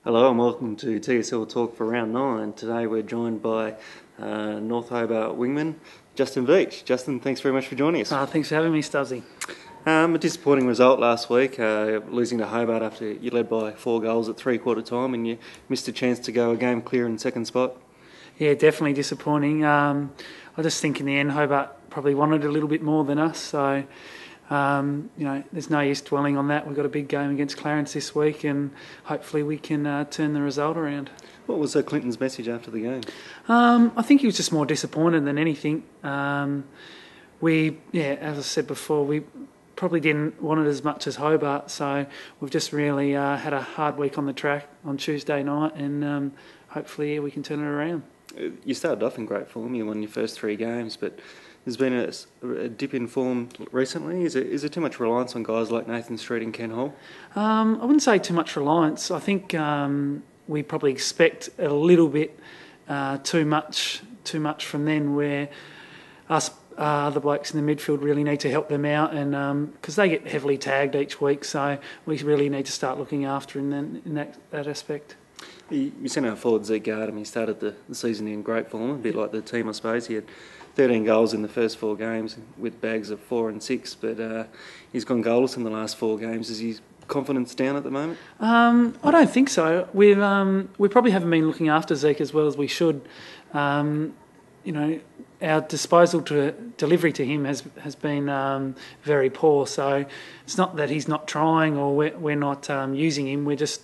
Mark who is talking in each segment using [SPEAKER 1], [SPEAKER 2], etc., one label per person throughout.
[SPEAKER 1] Hello and welcome to TSL Talk for round 9. Today we're joined by North Hobart wingman Justin Beach. Justin, thanks very much for joining us.
[SPEAKER 2] Thanks for having me, Stubbsy.
[SPEAKER 1] A disappointing result last week, losing to Hobart after you led by 4 goals at three-quarter time and you missed a chance to go a game clear in second spot.
[SPEAKER 2] Yeah, definitely disappointing. I just think in the end Hobart probably wanted a little bit more than us, so there's no use dwelling on that. We've got a big game against Clarence this week and hopefully we can turn the result around.
[SPEAKER 1] What was Clinton's message after the game?
[SPEAKER 2] I think he was just more disappointed than anything. As I said before, we probably didn't want it as much as Hobart, so we've just really had a hard week on the track on Tuesday night and hopefully we can turn it around.
[SPEAKER 1] You started off in great form, you won your first 3 games, but there's been a dip in form recently. Is there too much reliance on guys like Nathan Street and Ken Hall?
[SPEAKER 2] I wouldn't say too much reliance. I think we probably expect a little bit too much from them, where us the blokes in the midfield really need to help them out, and because they get heavily tagged each week, so we really need to start looking after in that aspect.
[SPEAKER 1] You sent out forward Zeke Gardam. He started the season in great form, a bit like the team, I suppose. He had 13 goals in the first 4 games with bags of 4 and 6, but he's gone goalless in the last 4 games. Is his confidence down at the moment?
[SPEAKER 2] I don't think so. We probably haven't been looking after Zeke as well as we should. Our disposal to delivery to him has been very poor. So it's not that he's not trying or we're not using him. We're just,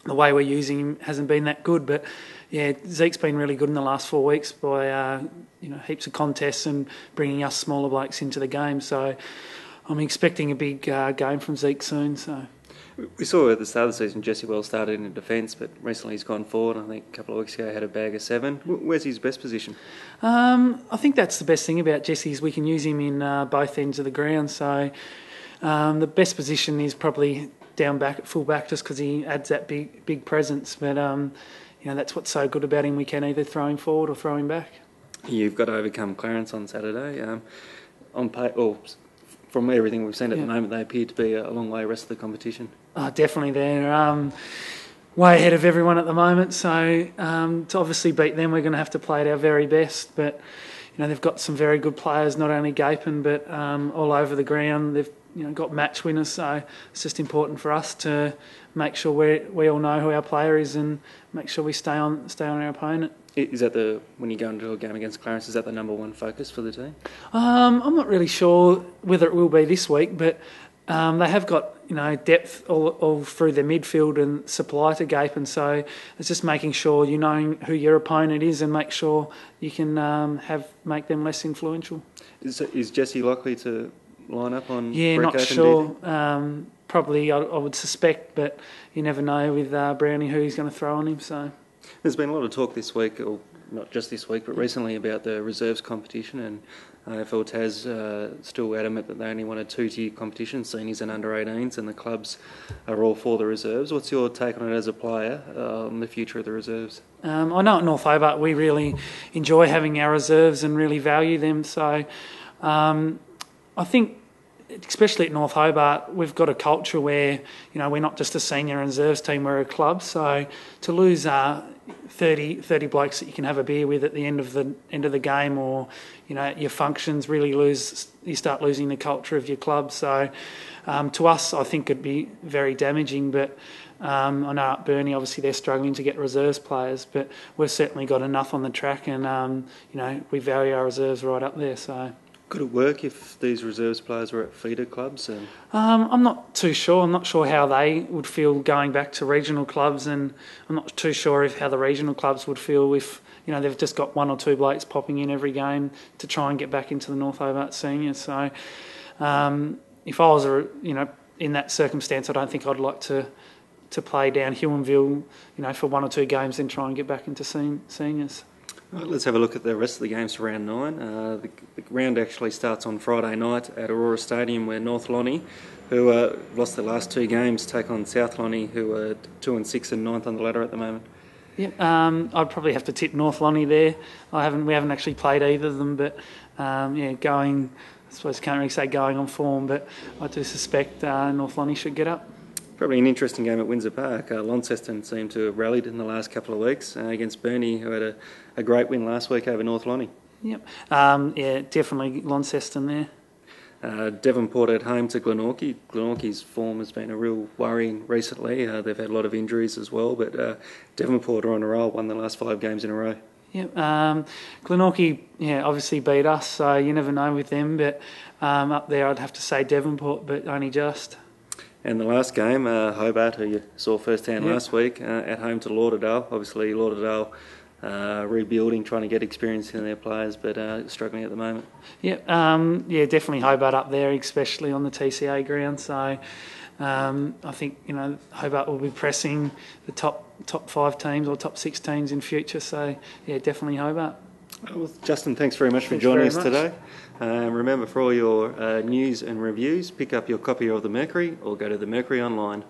[SPEAKER 2] the way we're using him hasn't been that good. But yeah, Zeke's been really good in the last 4 weeks by heaps of contests and bringing us smaller blokes into the game. So I'm expecting a big game from Zeke soon. So
[SPEAKER 1] we saw at the start of the season Jesse Wells started in defence, but recently he's gone forward. I think a couple of weeks ago he had a bag of 7. Where's his best position?
[SPEAKER 2] I think that's the best thing about Jesse is we can use him in both ends of the ground. So the best position is probably down back at full back, just because he adds that big presence. But that's what's so good about him. We can either throw him forward or throw him back.
[SPEAKER 1] You've got to overcome Clarence on Saturday. From everything we've seen at the moment, they appear to be a long way rest of the competition.
[SPEAKER 2] Oh, definitely, they're way ahead of everyone at the moment. So to obviously beat them, we're going to have to play at our very best. But they've got some very good players, not only Gapin but all over the ground. They've got match winners, so it's just important for us to make sure we all know who our player is and make sure we stay on our opponent.
[SPEAKER 1] Is that when you go into a game against Clarence, is that the number one focus for the team?
[SPEAKER 2] I'm not really sure whether it will be this week, but they have got depth all through their midfield and supply to Gapin, so it's just making sure you know who your opponent is and make sure you can make them less influential.
[SPEAKER 1] Is Jesse likely to line up on?
[SPEAKER 2] Yeah,
[SPEAKER 1] Brett
[SPEAKER 2] not
[SPEAKER 1] Gapin,
[SPEAKER 2] sure. Probably I would suspect, but you never know with Brownie who he's going to throw on him. So
[SPEAKER 1] there's been a lot of talk this week, or not just this week, but recently about the reserves competition, and AFL Tas still adamant that they only want a 2-tier competition, seniors and under-18s, and the clubs are all for the reserves. What's your take on it as a player, on the future of the reserves?
[SPEAKER 2] I know at North Hobart we really enjoy having our reserves and really value them, so I think especially at North Hobart, we've got a culture where we're not just a senior and reserves team, we're a club. So to lose 30 blokes that you can have a beer with at the end of the game, or at your functions, you start losing the culture of your club. So to us, I think it'd be very damaging. But I know at Burnie, obviously they're struggling to get reserves players, but we've certainly got enough on the track, and we value our reserves right up there. So.
[SPEAKER 1] Could it work if these reserves players were at feeder clubs?
[SPEAKER 2] I'm not too sure. I'm not sure how they would feel going back to regional clubs, and I'm not too sure how the regional clubs would feel if they've just got 1 or 2 blokes popping in every game to try and get back into the North Hobart seniors. So if I was in that circumstance, I don't think I'd like to play down Huonville for 1 or 2 games and try and get back into seniors.
[SPEAKER 1] Right, let's have a look at the rest of the games for round 9. The round actually starts on Friday night at Aurora Stadium, where North Lonnie, who lost their last 2 games, take on South Lonnie, who are 2 and 6 and 9th on the ladder at the moment.
[SPEAKER 2] Yeah, I'd probably have to tip North Lonnie there. We haven't actually played either of them, but going. I suppose I can't really say going on form, but I do suspect North Lonnie should get up.
[SPEAKER 1] Probably an interesting game at Windsor Park. Launceston seemed to have rallied in the last couple of weeks against Burnie, who had a great win last week over North Lonnie.
[SPEAKER 2] Yep. Yeah, definitely Launceston there.
[SPEAKER 1] Devonport at home to Glenorchy. Glenorchy's form has been a real worry recently. They've had a lot of injuries as well, but Devonport are on a roll, won the last 5 games in a row.
[SPEAKER 2] Yep. Glenorchy, obviously beat us, so you never know with them. But up there, I'd have to say Devonport, but only just.
[SPEAKER 1] And the last game, Hobart, who you saw firsthand last week, at home to Lauderdale. Obviously, Lauderdale rebuilding, trying to get experience in their players, but struggling at the moment.
[SPEAKER 2] Yep. Definitely Hobart up there, especially on the TCA ground. So I think Hobart will be pressing the top 5 teams or top 6 teams in future. So definitely Hobart.
[SPEAKER 1] Well, Justin, thanks very much for joining us today. Remember, for all your news and reviews, pick up your copy of the Mercury or go to the Mercury online.